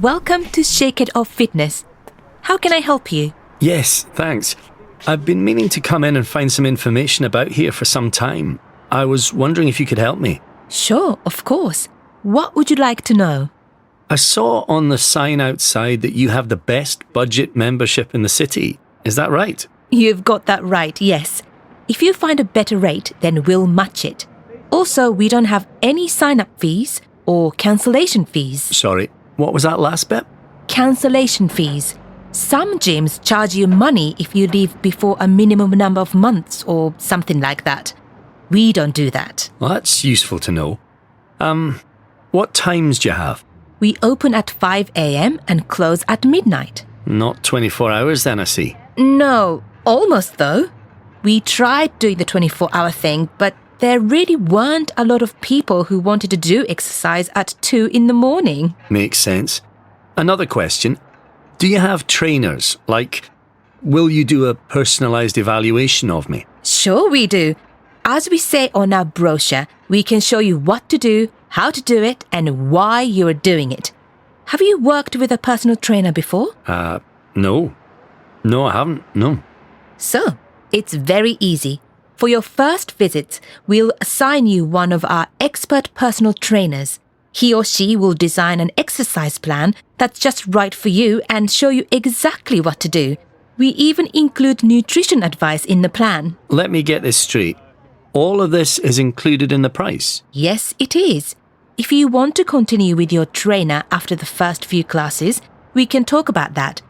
Welcome to Shake It Off Fitness. How can I help you? Yes, thanks. I've been meaning to come in and find some information about here for some time. I was wondering if you could help me. Sure, of course. What would you like to know? I saw on the sign outside that you have the best budget membership in the city. Is that right? You've got that right, yes. If you find a better rate, then we'll match it. Also, we don't have any sign-up fees or cancellation fees. Sorry, what was that last bit? Cancellation fees. Some gyms charge you money if you leave before a minimum number of months or something like that. We don't do that. Well, that's useful to know. What times do you have? We open at 5 a.m. and close at midnight. Not 24 hours then, I see. No, almost though. We tried doing the 24-hour thing, but there really weren't a lot of people who wanted to do exercise at 2 in the morning. Makes sense. Another question. Do you have trainers? Like, will you do a personalised evaluation of me? Sure we do. As we say on our brochure, we can show you what to do, how to do it, and why you're doing it. Have you worked with a personal trainer before? No. No, I haven't, no. So, it's very easy. For your first visit, we'll assign you one of our expert personal trainers. He or she will design an exercise plan that's just right for you and show you exactly what to do. We even include nutrition advice in the plan. Let me get this straight. All of this is included in the price? Yes, it is. If you want to continue with your trainer after the first few classes, we can talk about that.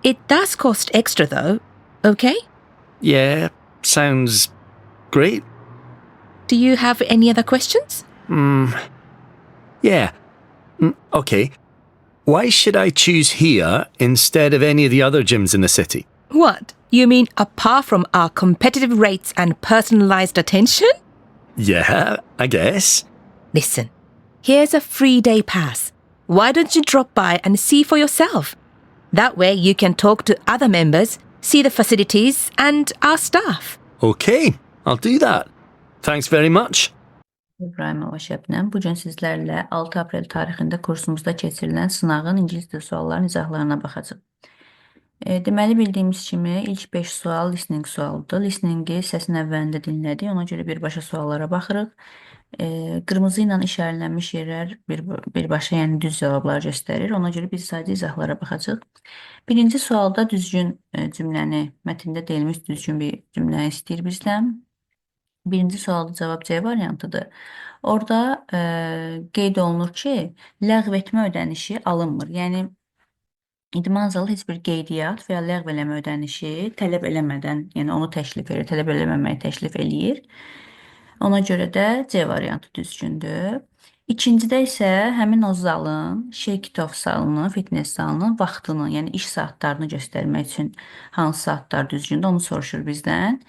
It does cost extra though, okay? Yeah, sounds great. Do you have any other questions? Yeah. Okay. Why should I choose here instead of any of the other gyms in the city? What? You mean apart from our competitive rates and personalized attention? Yeah, I guess. Listen, here's a free day pass. Why don't you drop by and see for yourself? That way you can talk to other members, see the facilities and our staff. Okay, I'll do that. Thanks very much. İbrahimova Şəbnəm. Bugün sizlərlə 6 aprel tarixində kursumuzda keçirilən sınağın ingilis dili sualların izahlarına baxacaq. Deməli, bildiyimiz kimi ilk 5 sual listening sualıdır. Listeningi səsin əvvəlində dinlədik, ona görə birbaşa suallara baxırıq. Qırmızı ilə işarələnmiş yerlər birbaşa, yəni düz cavablar göstərir. Ona görə biz sadəcə izahlara baxacaq. Birinci sualda düzgün cümləni, mətndə deyilmiş düzgün bir cümləni istəyir bizdən. Birinci sualda cavab C variantıdır. Orada qeyd olunur ki, ləğv etmə ödənişi alınmır. Yəni, idman zalı heç bir qeydiyyat və ya ləğv eləmə ödənişi tələb eləmədən, yəni onu təklif edir, tələb eləməməyi təklif eləyir. Ona görə də C variantı düzgündür. İkincidə isə həmin o zalın, Shake It Off salının, fitness salının vaxtını, yəni iş saatlarını göstərmək üçün hansı saatlar düzgündür, onu soruşur bizdən.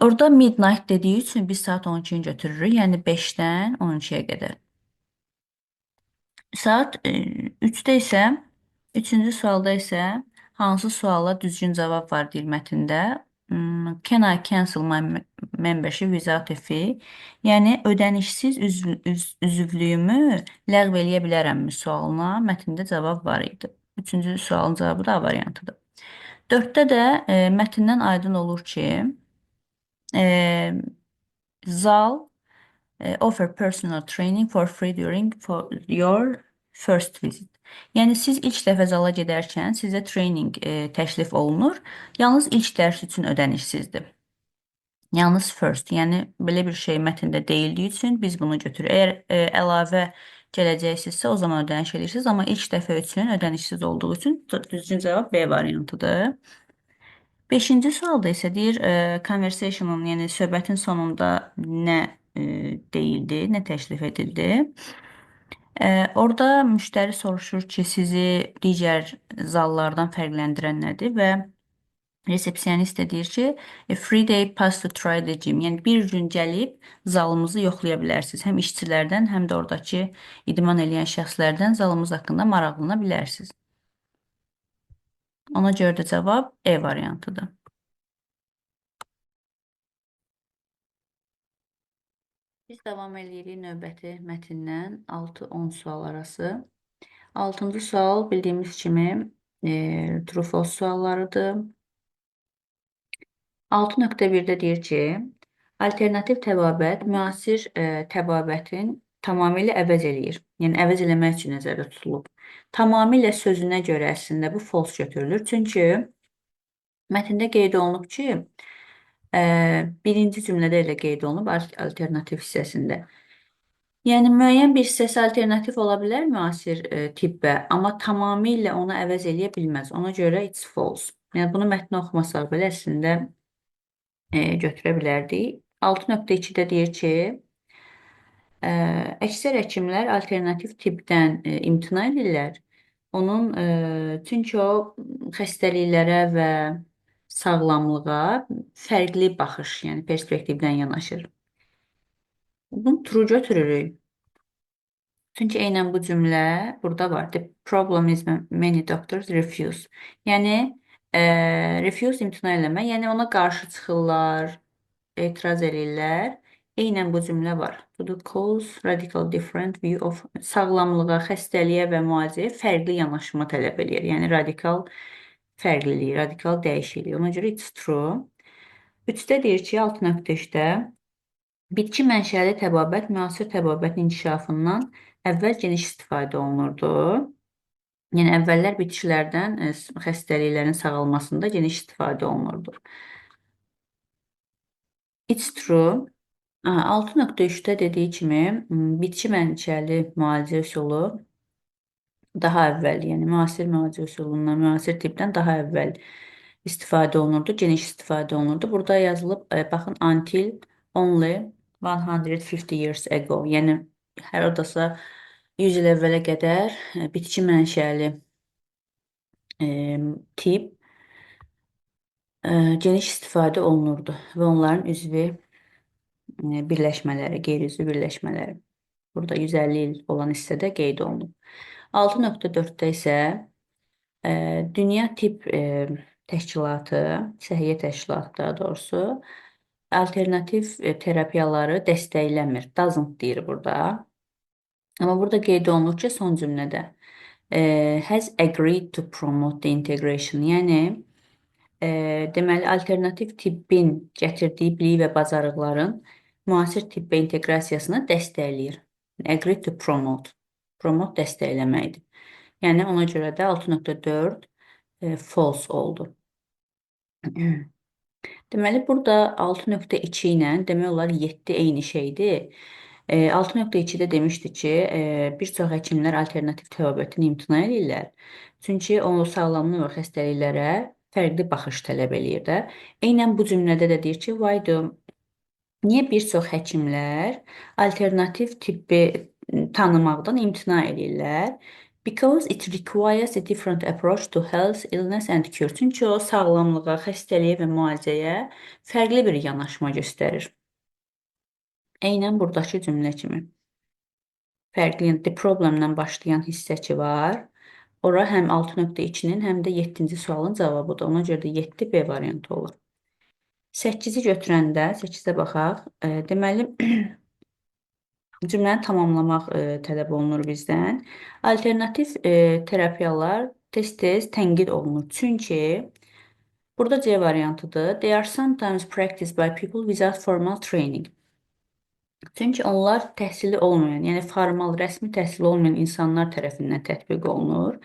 Orada midnight dediyi üçün biz saat 12-ni götürürük, yəni 5-dən 12-yə qədər. Saat 3-də isə, üçüncü sualda isə hansı suala düzgün cavab var deyil mətndə? Can I cancel my membership without a fee? Yəni, ödənişsiz üzvlüyümü ləğv eləyə bilərəmmi sualına mətndə cavab var idi. Üçüncü sualın cavabı da A variantıdır. 4-də də mətndən aydın olur ki, zal offer personal training for free during your first visit. Yəni, siz ilk dəfə zala gedərkən sizə training təklif olunur. Yalnız ilk dərs üçün ödənişsizdir. Yalnız first, yəni belə bir şey mətndə deyildiyi üçün biz bunu götürürük. Əgər əlavə gələcəksinizsə, o zaman ödəniş edirsiniz. Amma ilk dəfə üçün ödənişsiz olduğu üçün düzgün cavab B variantıdır. 5-ci sualda isə deyir, conversation'ın, yəni söhbətin sonunda nə deyildi, nə təklif edildi. Orada müştəri soruşur ki, sizi digər zallardan fərqləndirən nədir və resepsiyonist də deyir ki, a free day pass to try the gym. Yəni, bir gün gəlib zalımızı yoxlaya bilərsiniz. Həm işçilərdən, həm də oradakı idman eləyən şəxslərdən zalımız haqqında maraqlana bilərsiniz. Ona görə də cavab E variantıdır. Biz davam edirik növbəti mətndən 6-10 sual arası. Altıncı sual bildiyimiz kimi true false suallarıdır. 6.1-də deyir ki, alternativ təbabət müasir təbabətin tamamilə əvəz eləyir. Yəni əvəz eləmək üçün nəzərdə tutulub. Tamamilə sözünə görə əslində bu false götürülür. Çünki mətndə qeyd olunub ki, birinci cümlədə elə qeyd olunub alternativ hissəsində. Yəni müəyyən bir hissəsi alternativ ola bilər müasir tibbə, amma tamamilə onu əvəz eləyə bilməz. Ona görə it's false. Yəni bunu mətni oxumasaq belə əslində götürə bilərdik. 6.2-də deyir ki, əksər həkimlər alternativ tibbdən imtina edirlər. Çünki o xəstəliklərə və sağlamlığa fərqli baxış, yəni perspektivdən yanaşır. Bunu true götürürük. Çünki eynən bu cümlə burada var. The problem is many doctors refuse. Yəni refuse imtina eləmək, yəni ona qarşı çıxırlar, etiraz edirlər. Eynən bu cümlə var. To the cause radical different view of sağlamlığa, xəstəliyə və müalicəyə fərqli yanaşma tələb edir. Yəni radikal fərqlilik, radikal dəyişiklik. Ona görə it's true. 3-də deyir ki, 6.3-də bitki mənşəli təbabət müasir təbabətin inkişafından əvvəl geniş istifadə olunurdu. Yəni əvvəllər bitkilərdən xəstəliklərin sağalmasında geniş istifadə olunurdu. It's true. 6.3-də dediyi kimi bitki mənşəli müalicə üsulu daha əvvəl, yəni müasir müalicə üsulundan, müasir tibbdən daha əvvəl istifadə olunurdu, geniş istifadə olunurdu. Burada yazılıb, baxın, until only 150 years ago, yəni hər odasa 100 il əvvələ qədər bitki mənşəli tibb geniş istifadə olunurdu və onların üzvü birləşmələri, qeyri-üzvü birləşmələri. Burada 150 il olan hissədə qeyd olunub. 6.4-də isə Dünya Tibb Təşkilatı, Səhiyyə Təşkilatı daha doğrusu, alternativ terapiyaları dəstəkləmir. Doesn't deyir burada. Amma burada qeyd olunur ki, son cümlədə has agreed to promote the integration. Yəni deməli alternativ tibbin gətirdiyi bilik və bacarıqların müasir tibbə inteqrasiyasını dəstəkləyir. Agreed to promote. Promote dəstəkləməkdir. Yəni ona görə də 6.4 false oldu. Deməli burada 6.2 ilə demək olar 7 eyni şeydir. 6.2-də demişdi ki, bir çox həkimlər alternativ təbabətin imtina edirlər. Çünki o sağlamlıq və xəstəliklərə fərqli baxış tələb eləyir də. Eynən bu cümlədə də deyir ki, niyə bir çox həkimlər alternativ tibbi tanımaqdan imtina edirlər? Because it requires a different approach to health, illness and cure. Çünki o sağlamlığa, xəstəliyə və müalicəyə fərqli bir yanaşma göstərir. Eynən buradakı cümlə kimi. Fərqli, the problemdən başlayan hissəki var. Ora həm 6.2-nin, həm də 7-ci sualın cavabıdır. Ona görə də 7B variantı olur. 8-i götürəndə, 8-də baxaq. Deməli, cümləni tamamlamaq tələb olunur bizdən. Alternativ terapiyalar tez-tez tənqid olunur. Çünki burada C variantıdır. They are sometimes practiced by people without formal training. Çünki onlar təhsili olmayan, yəni formal, rəsmi təhsili olmayan insanlar tərəfindən tətbiq olunur.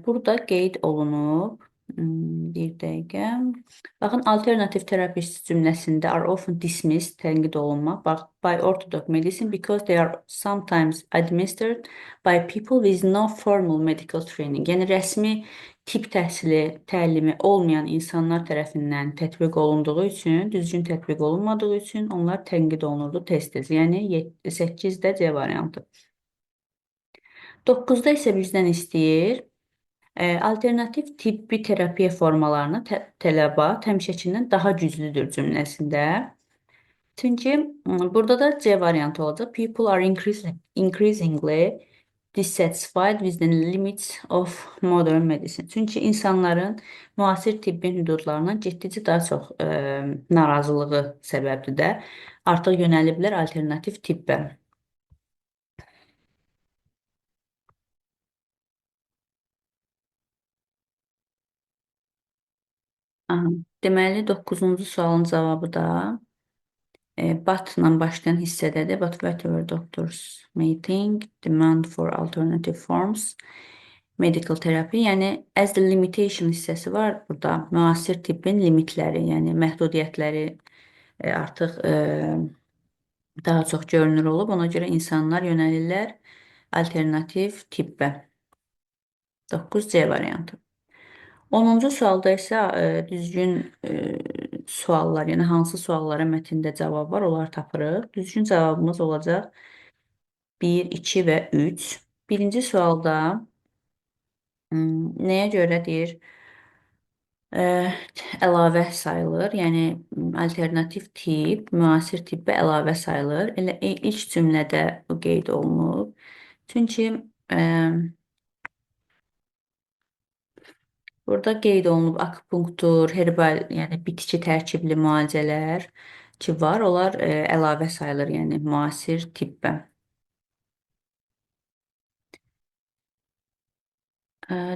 Burada qeyd olunub, bir dəqiqə. Baxın, alternative therapist cümləsində are often dismissed, tənqid olunmaq, by orthodox medicine because they are sometimes administered by people with no formal medical training. Yəni rəsmi tibb təlimi olmayan insanlar tərəfindən tətbiq olunduğu üçün, düzgün tətbiq olunmadığı üçün onlar tənqid olunurdu tez-tez. Yəni 8-də C variantı. 9-da isə bizdən istəyir alternativ tibbi terapiya formalarına tələbat həmişəkindən daha güclüdür cümləsində. Çünki burada da C variantı olacaq. People are increasingly dissatisfied with the limits of modern medicine. Çünki insanların müasir tibbin hüdudlarından getdikcə daha çox narazılığı səbəbdir də artıq yönəliblər alternativ tibbə. Aha. Deməli, 9-cu sualın cavabı da but-la başlayan hissədədir. But whatever doctors may think, demand for alternative forms, medical therapy. Yəni, as the limitation hissəsi var burada. Müasir tibbin limitləri, yəni məhdudiyyətləri artıq daha çox görünür olub. Ona görə insanlar yönəlirlər alternativ tibbə. 9C variantı. 10-cu sualda isə düzgün suallar, yəni hansı suallara mətndə cavab var, onları tapırıq. Düzgün cavabımız olacaq 1, 2 və 3. Birinci sualda nəyə görə deyir? Əlavə sayılır, yəni alternativ tip, müasir tibbə əlavə sayılır. Elə ilk cümlədə bu qeyd olunub. Çünki burada qeyd olunub akupunktur, herbal, yəni bitki tərkibli müalicələr ki var, onlar əlavə sayılır, yəni müasir tibbə.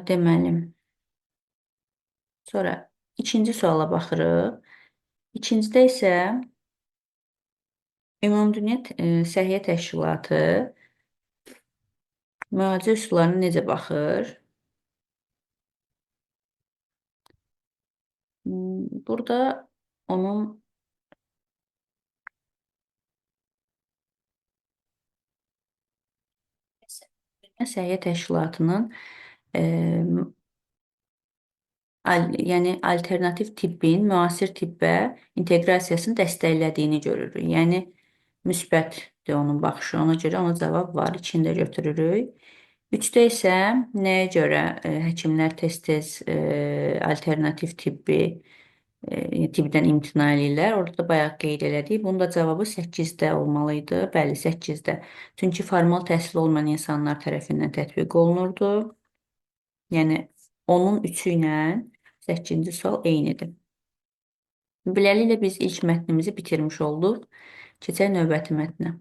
Deməli, sonra ikinci suala baxırıq. İkincidə isə Ümumdünya Səhiyyə Təşkilatı müalicə üsullarına necə baxır? Burada onun Səhiyyə Təşkilatının yəni alternativ tibbin müasir tibbə inteqrasiyasını dəstəklədiyini görürük. Yəni müsbətdir onun baxışı. Ona görə ona cavab var. İçində götürürük. 3-də isə nəyə görə həkimlər tez-tez alternativ tibbdən imtina edirlər? Orada da bayaq qeyd elədik. Bunun da cavabı 8-də olmalı idi. Bəli, 8-də. Çünki formal təhsil olmayan insanlar tərəfindən tətbiq olunurdu. Yəni onun 3-ü ilə 8-ci sual eynidir. Beləliklə biz ilk mətnimizi bitirmiş olduq. Keçək növbəti mətnə.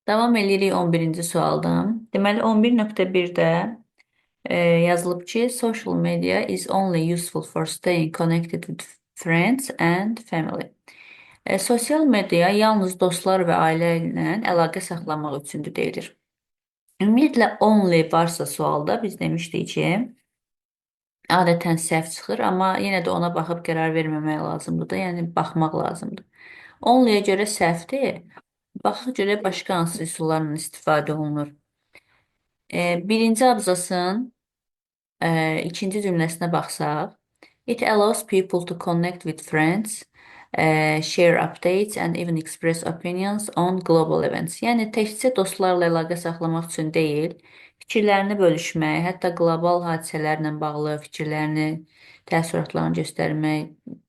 Davam edirik 11-ci sualdan. Deməli 11.1-də yazılıb ki, social media is only useful for staying connected with friends and family. Sosial media yalnız dostlar və ailə ilə əlaqə saxlamaq üçündür deyilir. Ümumiyyətlə only varsa sualda biz demişdik ki, adətən səhv çıxır, amma yenə də ona baxıb qərar verməmək lazımdır da, yəni baxmaq lazımdır. Only'yə görə səhvdir. Baxaq görək başqa hansı üsullarla istifadə olunur. Birinci abzasın ikinci cümləsinə baxsaq, it allows people to connect with friends, share updates and even express opinions on global events. Yəni təkcə dostlarla əlaqə saxlamaq üçün deyil, fikirlərini bölüşmək, hətta qlobal hadisələrlə bağlı fikirlərini, təəssüratlarını göstərmək,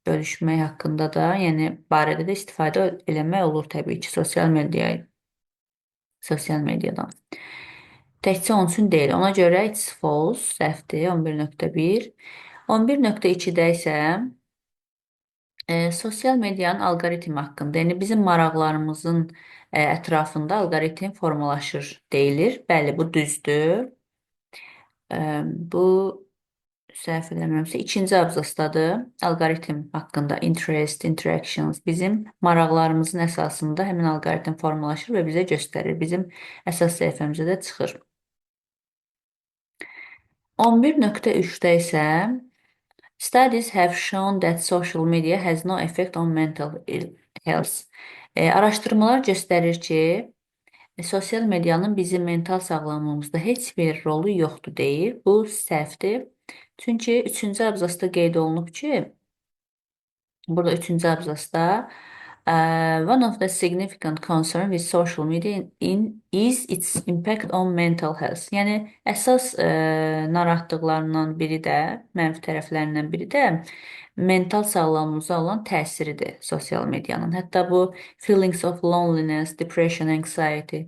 bölüşmək haqqında da, yəni barədə də istifadə eləmək olur təbii ki, sosial mediadan. Təkcə onun üçün deyil. Ona görə it's false, səhvdir, 11.1. 11.2-də isə sosial medianın alqoritmi haqqında, yəni bizim maraqlarımızın ətrafında alqoritm formalaşır deyilir. Bəli, bu düzdür. Bu səhv eləmirəmsə, ikinci abzasdadır. Alqoritm haqqında interest, interactions bizim maraqlarımızın əsasında həmin alqoritm formalaşır və bizə göstərir. Bizim əsas səhifəmizə də çıxır. 11.3-də isə studies have shown that social media has no effect on mental health. Araşdırmalar göstərir ki, sosial medianın bizim mental sağlamlığımızda heç bir rolu yoxdur deyir. Bu səhvdir. Çünki 3-cü abzasda qeyd olunub ki, burada 3-cü abzasda one of the significant concern with social media is its impact on mental health. Yəni əsas narahatlıqlarından biri də, mənfi tərəflərindən biri də mental sağlamlığımıza olan təsiridir sosial medianın. Hətta bu feelings of loneliness, depression, anxiety,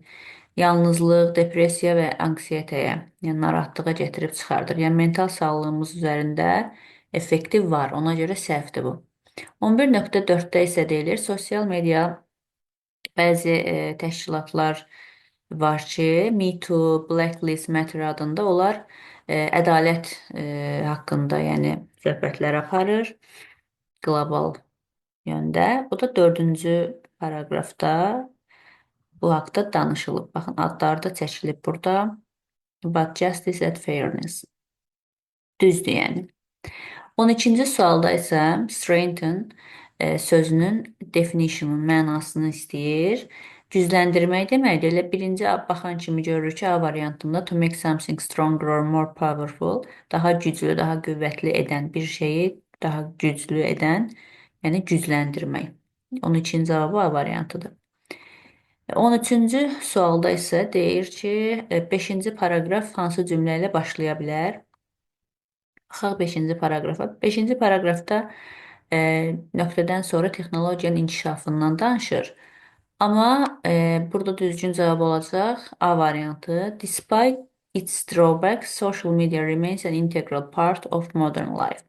yalnızlıq, depressiya və anksiyetəyə, yəni narahatlığa gətirib çıxardır. Yəni mental sağlığımız üzərində effekti var. Ona görə səhvdir bu. 11.4-də isə deyilir, sosial media bəzi təşkilatlar var ki, Me Too, Black Lives Matter adında onlar ədalət haqqında, yəni söhbətlər aparır. qlobal yöndə. Bu da 4-cü paraqrafda bu haqda danışılıb. Baxın, adları da çəkilib burada. But justice and fairness. Düzdür yəni. 12-ci sualda isə strengthen sözünün definitionun mənasını istəyir. Cüzləndirmək deməkdir. Elə birinci baxan kimi görürük ki, A variantında to make something stronger or more powerful, daha güclü, daha qüvvətli edən bir şeyi daha güclü edən, yəni gücləndirmək. Onun için cavabı A variantıdır. 13-cü sualda isə deyir ki, 5-ci paraqraf hansı cümlə ilə başlaya bilər? Baxaq 5-ci paraqrafa. 5-ci paraqrafda nöqtədən sonra texnologiyanın inkişafından danışır. Amma burada düzgün cavab olacaq A variantı. Despite its drawbacks, social media remains an integral part of modern life.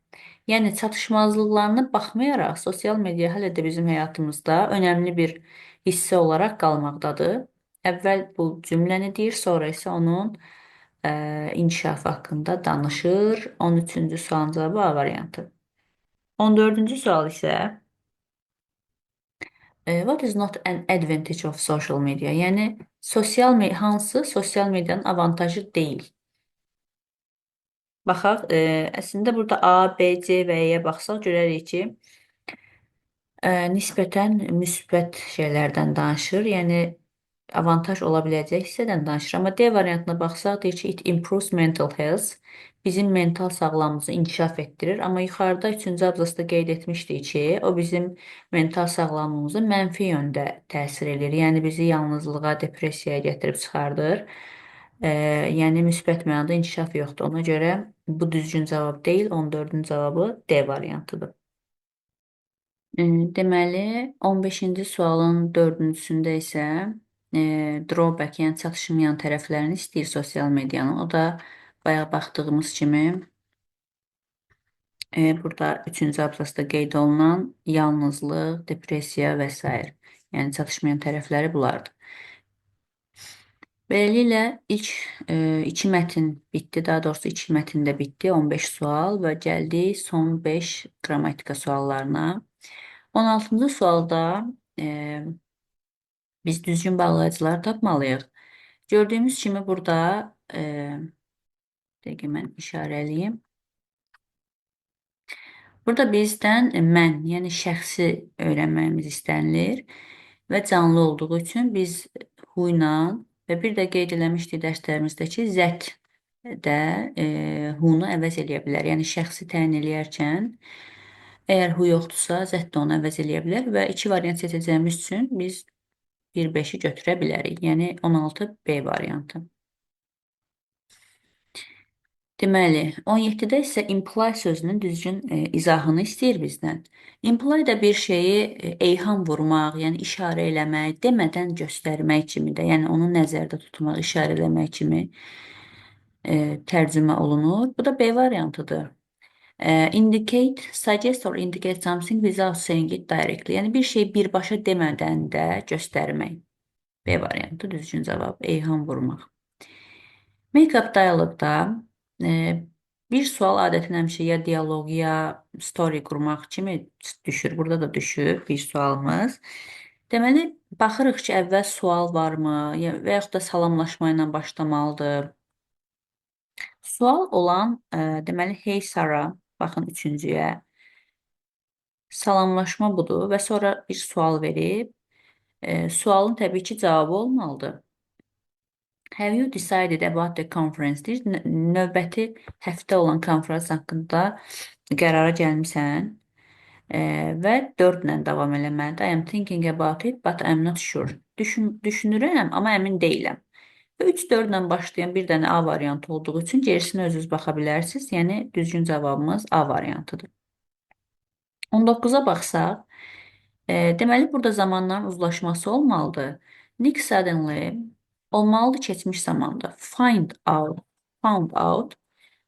Yəni çatışmazlıqlarına baxmayaraq sosial media hələ də bizim həyatımızda önəmli bir hissə olaraq qalmaqdadır. Əvvəl bu cümləni deyir, sonra isə onun inkişafı haqqında danışır. 13-cü sualın cavabı A variantı. 14-cü sual isə what is not an advantage of social media? Yəni hansı sosial medianın avantajı deyil? Baxaq, əslində burada A, B, C və E-yə baxsaq görərik ki, nisbətən müsbət şeylərdən danışır. Yəni avantaj ola biləcək hissədən danışır. Amma D variantına baxsaq deyir ki, it improves mental health. Bizim mental sağlamlığımızı inkişaf etdirir. Amma yuxarıda 3-cü abzasda qeyd etmişdik ki, o bizim mental sağlamlığımızı mənfi yöndə təsir edir. Yəni bizi yalnızlığa, depressiyaya gətirib çıxardır. Yəni müsbət mənada inkişaf yoxdur. Ona görə bu düzgün cavab deyil, 14-cü cavabı D variantıdır. Deməli, 15-ci sualın 4-cüsündə isə drawback, yəni çatışmayan tərəflərini istəyir sosial medianın. O da bayaq baxdığımız kimi burada 3-cü abzasda qeyd olunan yalnızlıq, depressiya və s. Yəni çatışmayan tərəfləri bunlardır. Beləliklə ilk iki mətn bitdi, daha doğrusu iki mətn də bitdi, 15 sual və gəldik son 5 qrammatika suallarına. 16-cı sualda biz düzgün bağlayıcılar tapmalıyıq. Gördüyümüz kimi burada dəqiqə mən işarəliyim. Burada bizdən mən, yəni şəxsi öyrənməyimiz istənilir və canlı olduğu üçün biz who ilə və bir də qeyd eləmişdik dərslərimizdə ki, zət də who-nu əvəz eləyə bilər. Yəni şəxsi təyin eləyərkən əgər who yoxdursa, zət də onu əvəz eləyə bilər və iki variant seçəcəyimiz üçün biz 1-5-i götürə bilərik. Yəni 16 B variantı. Deməli, 17-də isə imply sözünün düzgün izahını istəyir bizdən. Imply də bir şeyi eyham vurmaq, yəni işarə eləmək, demədən göstərmək kimi də, yəni onu nəzərdə tutmaq, işarə eləmək kimi tərcümə olunur. Bu da B variantıdır. Indicate, suggest or indicate something without saying it directly. Yəni bir şey birbaşa demədən də göstərmək. B variantı düzgün cavab, eyham vurmaq. Make-up dialoqda bir sual adətən həmişə ya dialoq, ya story qurmaq kimi düşür. Burada da düşür bir sualımız. Deməli, baxırıq ki, əvvəl sual varmı, və yaxud da salamlaşma ilə başlamalıdır. Sual olan, deməli, hey Sara, baxın üçüncüyə. Salamlaşma budur və sonra bir sual verib. Sualın təbii ki, cavabı olmalıdır. Have you decided about the conference? Deyir, növbəti həftə olan konferans haqqında qərara gəlmisən və 4 ilə davam eləməlidir. I am thinking about it, but I am not sure. Düşünürəm, amma əmin deyiləm. Və 3-4 ilə başlayan bir dənə A variantı olduğu üçün gerisinə özünüz baxa bilərsiniz. Yəni, düzgün cavabımız A variantıdır. 19-a baxsaq, deməli, burada zamanların uzlaşması olmalıdır. Nick suddenly olmalıdır keçmiş zamanda. Found out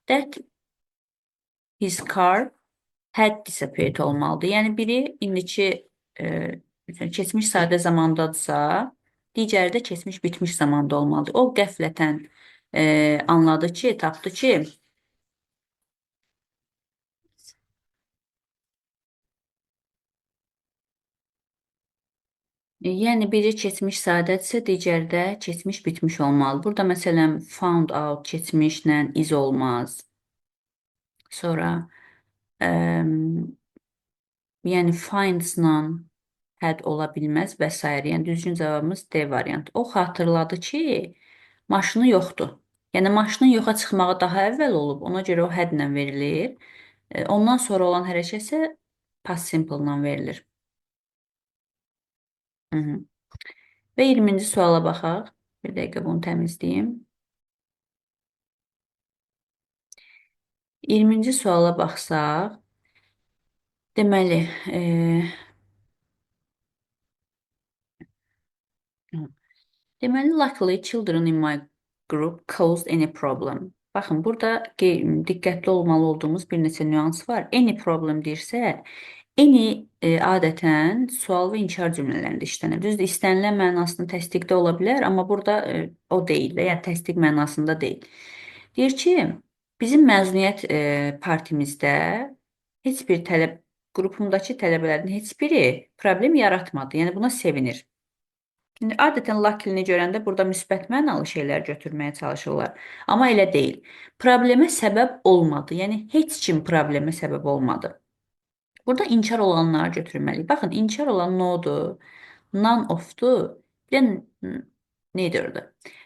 that his car had disappeared olmalıdır. Yəni biri indiki keçmiş sadə zamandadırsa, digəri də keçmiş bitmiş zamanda olmalıdır. O qəflətən anladı ki, tapdı ki, Yəni biri keçmiş saadətsə, digəri də keçmiş bitmiş olmalı. Burada məsələn found out keçmişlə is olmaz. Sonra yəni finds-la had ola bilməz və s. Yəni düzgün cavabımız D variantı. O xatırladı ki, maşını yoxdur. Yəni maşının yoxa çıxmağı daha əvvəl olub, ona görə o had-lə verilir. Ondan sonra olan hərəkət isə past simple-la verilir. Hı -hı. Və 20-ci suala baxaq. Bir dəqiqə bunu təmizləyim. 20-ci suala baxsaq, deməli, luckily children in my group caused any problem. Baxın, burada diqqətli olmalı olduğumuz bir neçə nüans var. Any problem deyirsə, any adətən sual və inkar cümlələrində işlənir. Düzdür, istənilən mənasında təsdiqdə ola bilər, amma burada o deyil də, yəni təsdiq mənasında deyil. Deyir ki, bizim məzuniyyət partimizdə heç bir qrupumdakı tələbələrin heç biri problem yaratmadı. Yəni buna sevinir. Şimdi adətən luckily-ni görəndə burada müsbət mənalı şeylər götürməyə çalışırlar. Amma elə deyil. Problemə səbəb olmadı. Yəni heç kim problemə səbəb olmadı. Burada inkar olanları götürməliyik. Baxın, inkar olan no-dur, none of-dur, bir də neither-dur.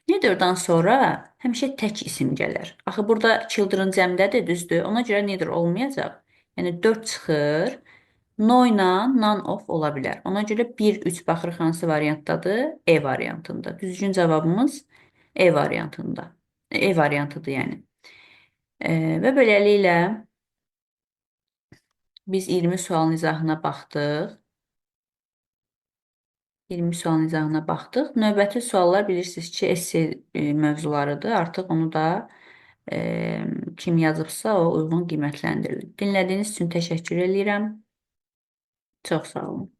Neither-dan sonra həmişə tək isim gələr. Axı burada children cəmdədir, düzdür. Ona görə neither olmayacaq. Yəni 4 çıxır. No ilə none of ola bilər. Ona görə 1-3 baxırıq hansı variantdadır? E variantında. Düzgün cavabımız E variantında. E variantıdır yəni. Və beləliklə biz 20 sualın izahına baxdıq. 20 sualın izahına baxdıq. Növbəti suallar bilirsiniz ki, essay mövzularıdır. Artıq onu da kim yazıbsa o uyğun qiymətləndirilir. Dinlədiyiniz üçün təşəkkür edirəm. Çox sağ olun.